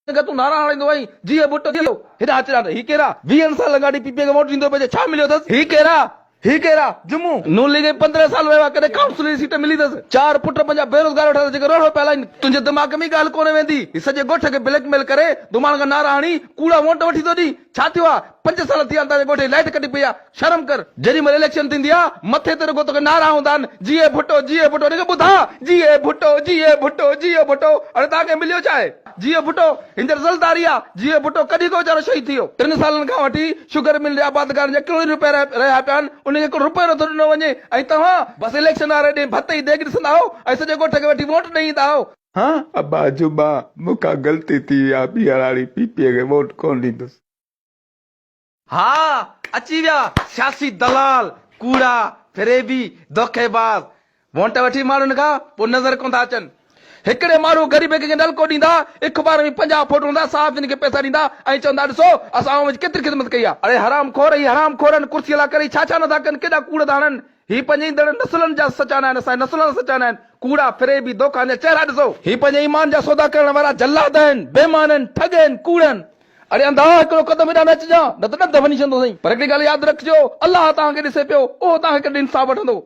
तू नारा हणाईंदो आई जी भुट्टो थियो हेॾा अचरा ही केरा 20 साल गाड़ी पीपीए खे वोट ॾींदो पे छा मिलियो अथसि ही केरा जुमू नून लीग 15 साल वियो आहे कॾहिं काउंसिलर जी सीट मिली अथसि 4 पुट पंहिंजा बेरोज़गार वेठा जेके रोड पिया हलाइनि तुंहिंजे दिमाग़ में ॻाल्हि कोन्हे वेंदी ही सॼे ॻोठ खे ब्लैकमेल करे दुमान खां नारा हणी कूड़ा वोट वठी थो ॾी छा थियो आहे 5 साल थी विया तव्हांजे ॻोठे लाइट कटी पई आहे शर्म कर जेॾी महिल इलेक्शन थींदी आहे मथे ते रुगो तोखे नारा हूंदा आहिनि जीए भुट्टो हिनखे ॿुधा जीए भुट्टो हाणे तव्हांखे मिलियो छा आहे जीए भुट्टो हिन ज़लदारी आहे जीए भुट्टो कॾहिं को वीचारो शहीद थी वियो 3 सालनि खां वठी शुगर मिल आबादगारनि जा करोड़ रुपया रहिया पिया आहिनि उनखे हिकु रुपयो नथो ॾिनो वञे ऐं तव्हां बसि इलेक्शन वारे ॾींहुं भत ई देग ॾिसंदा हो ऐं सॼे ॻोठ खे वठी वोट ॾेई ईंदा हो हाँ अब्बा जुबा मूंखां ग़लती थी आहे ॿीहर हाणे पीपीए खे वोट कोन ॾींदुसि हा अची विया सियासी दलाल कूड़ा फिरेबी धोखेबाज़ वोट वठी माण्हुनि खां पोइ नज़र कोन था अचनि हिकिड़े माण्हू ग़रीब खे नलको ॾींदा अख़बार में 50 फोटो हूंदा साफ़ हिनखे पैसा ॾींदा ऐं चवंदा ॾिसो असां केतिरी ख़िदमत कई आहे अरे हराम खोरनि कुर्सी हला करे छा नथा कनि केॾा कूड़ था हणनि ही पंहिंजे ईंदड़ नसलनि जा सचाना आहिनि असांजे नसलनि जा सचाना आहिनि कूड़ा फिरेबी धोखा जा चेहरा ॾिसो ही पंहिंजे ईमान जा सौदा करण वारा जल्लाद आहिनि बेईमान आहिनि ठग आहिनि कूड़नि अरे अंधा हिकिड़ो कदम हेॾा न अचिजां न त ॾंद वञी छॾंदो साईं पर हिकिड़ी ॻाल्हि यादि रखिजो अलाह तव्हांखे ॾिसे पियो उहो तव्हांखे कॾहिं इंसाफ़ वठंदो